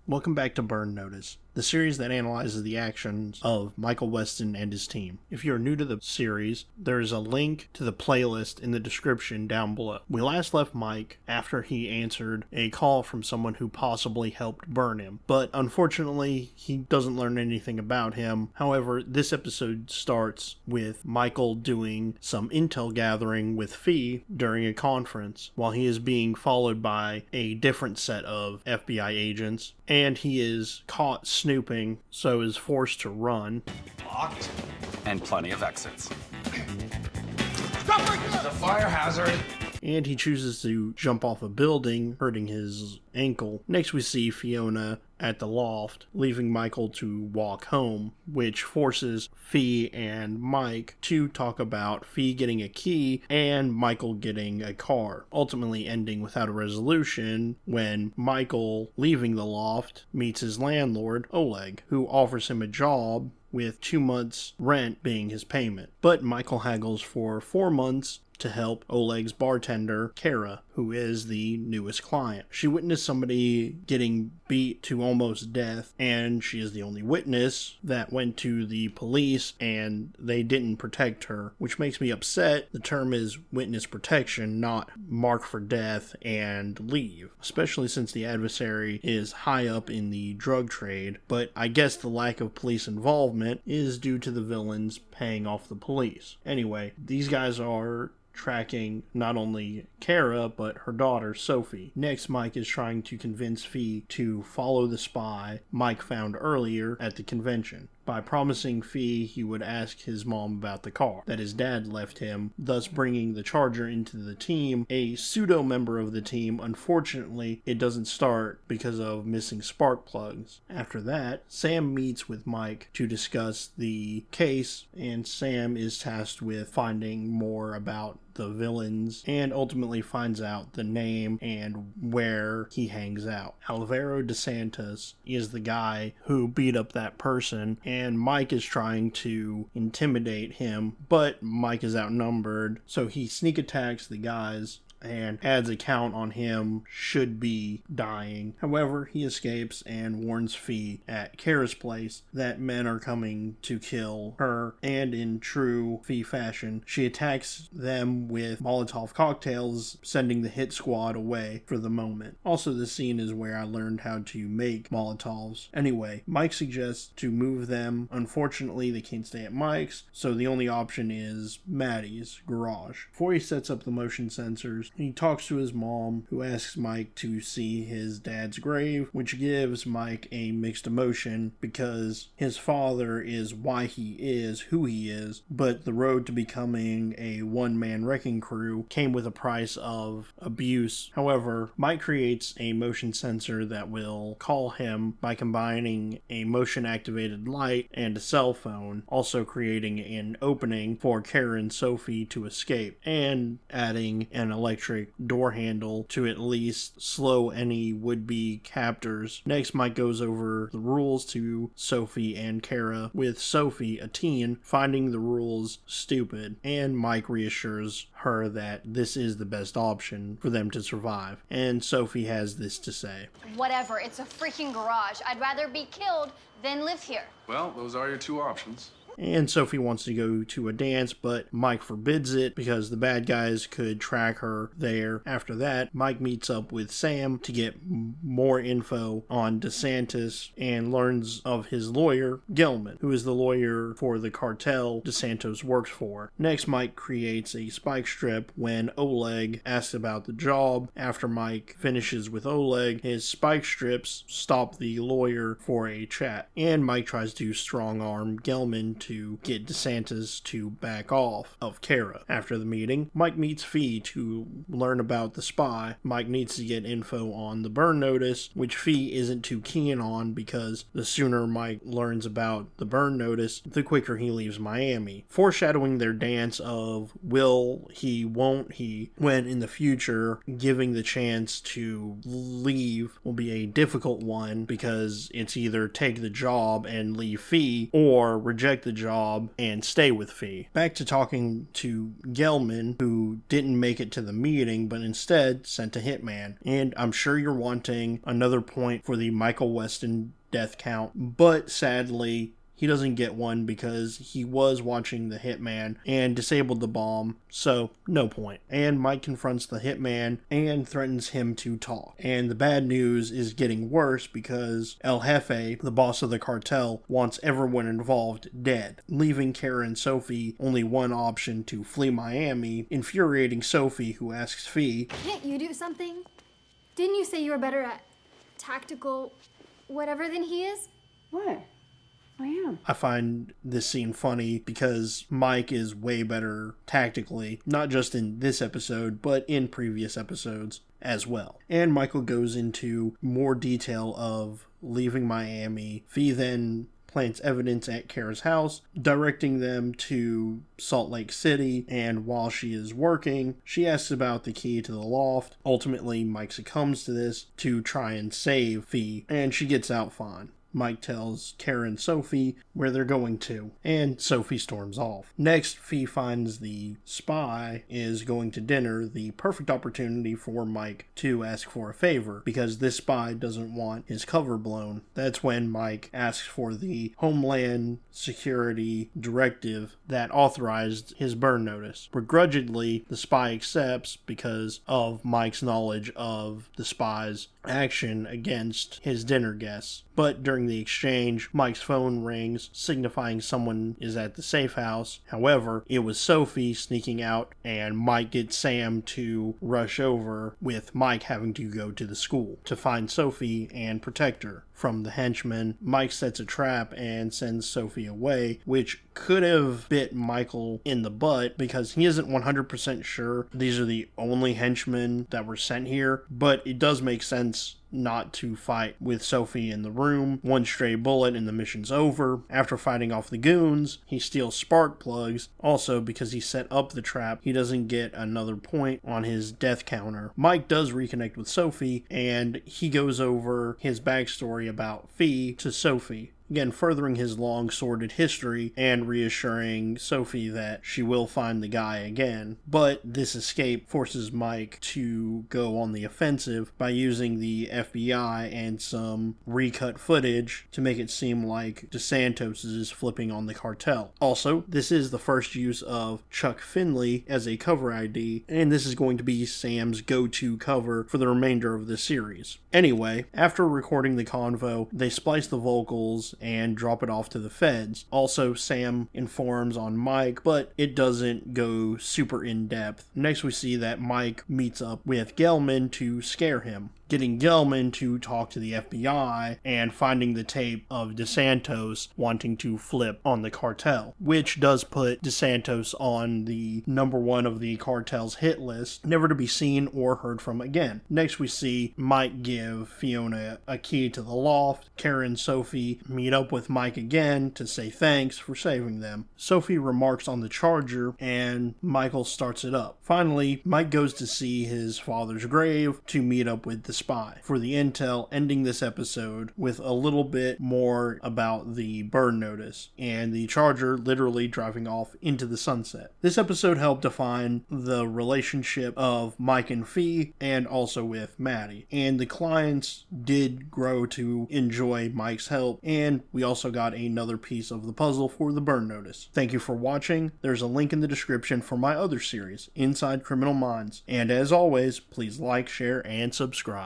Welcome back to Burn Notice, the series that analyzes the actions of Michael Weston and his team. If you're new to the series, there is a link to the playlist in the description down below. We last left Mike after he answered a call from someone who possibly helped burn him, but unfortunately, he doesn't learn anything about him. However, this episode starts with Michael doing some intel gathering with Fee during a conference, while he is being followed by a different set of FBI agents, and he is caught snooping, so is forced to run. Locked. And plenty of exits. Stop right there! The fire hazard. And he chooses to jump off a building, hurting his ankle. Next we see Fiona at the loft, leaving Michael to walk home, which forces Fee and Mike to talk about Fee getting a key and Michael getting a car, ultimately ending without a resolution when Michael, leaving the loft, meets his landlord, Oleg, who offers him a job with 2 months' rent being his payment. But Michael haggles for 4 months to help Oleg's bartender, Kara, who is the newest client. She witnessed somebody getting beat to almost death, and she is the only witness that went to the police, and they didn't protect her, which makes me upset. The term is witness protection, not mark for death and leave, especially since the adversary is high up in the drug trade, but I guess the lack of police involvement is due to the villains paying off the police. Anyway, these guys are tracking not only Kara, but her daughter, Sophie. Next, Mike is trying to convince Fee to follow the spy Mike found earlier at the convention, by promising Fee he would ask his mom about the car that his dad left him, thus bringing the Charger into the team, a pseudo-member of the team. Unfortunately, it doesn't start because of missing spark plugs. After that, Sam meets with Mike to discuss the case, and Sam is tasked with finding more about the villains and ultimately finds out the name and where he hangs out. Alvaro DeSantis is the guy who beat up that person, and Mike is trying to intimidate him, but Mike is outnumbered, so he sneak attacks the guys and adds a count on him should be dying. However, he escapes and warns Fee at Kara's place that men are coming to kill her, and in true Fee fashion, she attacks them with Molotov cocktails, sending the hit squad away for the moment. Also, this scene is where I learned how to make Molotovs. Anyway, Mike suggests to move them. Unfortunately, they can't stay at Mike's, so the only option is Maddie's garage. Before he sets up the motion sensors, he talks to his mom, who asks Mike to see his dad's grave, which gives Mike a mixed emotion because his father is why he is who he is, but the road to becoming a one-man wrecking crew came with a price of abuse. However, Mike creates a motion sensor that will call him by combining a motion-activated light and a cell phone, also creating an opening for Kara and Sophie to escape, and adding an electric door handle to at least slow any would-be captors. Next, Mike goes over the rules to Sophie and Kara, with Sophie, a teen, finding the rules stupid, and Mike reassures her that this is the best option for them to survive. And Sophie has this to say: "Whatever, it's a freaking garage. I'd rather be killed than live here." Well, those are your two options. And Sophie wants to go to a dance, but Mike forbids it because the bad guys could track her there. After that, Mike meets up with Sam to get more info on DeSantis and learns of his lawyer, Gelman, who is the lawyer for the cartel DeSantis works for. Next, Mike creates a spike strip when Oleg asks about the job. After Mike finishes with Oleg, his spike strips stop the lawyer for a chat, and Mike tries to strong-arm Gelman to get DeSantis to back off of Kara. After the meeting, Mike meets Fee to learn about the spy. Mike needs to get info on the burn notice, which Fee isn't too keen on because the sooner Mike learns about the burn notice, the quicker he leaves Miami. Foreshadowing their dance of will he, won't he, when in the future giving the chance to leave will be a difficult one because it's either take the job and leave Fee or reject the job and stay with Fee. Back to talking to Gelman, who didn't make it to the meeting, but instead sent a hitman. And I'm sure you're wanting another point for the Michael Weston death count, but sadly, he doesn't get one because he was watching the hitman and disabled the bomb, so no point. And Mike confronts the hitman and threatens him to talk. And the bad news is getting worse because El Jefe, the boss of the cartel, wants everyone involved dead, leaving Kara and Sophie only one option: to flee Miami, infuriating Sophie, who asks Fee, "Can't you do something? Didn't you say you were better at tactical whatever than he is?" What? I am. I find this scene funny because Mike is way better tactically, not just in this episode, but in previous episodes as well. And Michael goes into more detail of leaving Miami. Fee then plants evidence at Kara's house, directing them to Salt Lake City, and while she is working, she asks about the key to the loft. Ultimately, Mike succumbs to this to try and save Fee, and she gets out fine. Mike tells Kara and Sophie where they're going to, and Sophie storms off. Next, Fee finds the spy is going to dinner, the perfect opportunity for Mike to ask for a favor, because this spy doesn't want his cover blown. That's when Mike asks for the Homeland Security directive that authorized his burn notice. Begrudgingly, the spy accepts because of Mike's knowledge of the spy's action against his dinner guests. But during the exchange, Mike's phone rings, signifying someone is at the safe house. However, it was Sophie sneaking out, and Mike gets Sam to rush over, with Mike having to go to the school to find Sophie and protect her from the henchmen. Mike sets a trap and sends Sophie away, which could have bit Michael in the butt because he isn't 100% sure these are the only henchmen that were sent here, but it does make sense not to fight with Sophie in the room. One stray bullet and the mission's over. After fighting off the goons, he steals spark plugs. Also, because he set up the trap, he doesn't get another point on his death counter. Mike does reconnect with Sophie, and he goes over his backstory about Fee to Sophie. Again, furthering his long sordid history and reassuring Sophie that she will find the guy again. But this escape forces Mike to go on the offensive by using the FBI and some recut footage to make it seem like DeSantos is flipping on the cartel. Also, this is the first use of Chuck Finley as a cover ID, and this is going to be Sam's go-to cover for the remainder of the series. Anyway, after recording the convo, they splice the vocals and drop it off to the feds. Also, Sam informs on Mike, but it doesn't go super in-depth. Next, we see that Mike meets up with Gelman to scare him, getting Gelman to talk to the FBI and finding the tape of DeSantos wanting to flip on the cartel, which does put DeSantos on the #1 of the cartel's hit list, never to be seen or heard from again. Next, we see Mike give Fiona a key to the loft. Kara and Sophie meet up with Mike again to say thanks for saving them. Sophie remarks on the charger, and Michael starts it up. Finally, Mike goes to see his father's grave to meet up with the spy for the intel, ending this episode with a little bit more about the burn notice and the charger literally driving off into the sunset. This episode helped define the relationship of Mike and Fee, and also with Maddie, and the clients did grow to enjoy Mike's help, and we also got another piece of the puzzle for the burn notice. Thank you for watching. There's a link in the description for my other series, Inside Criminal Minds, and as always, please like, share, and subscribe.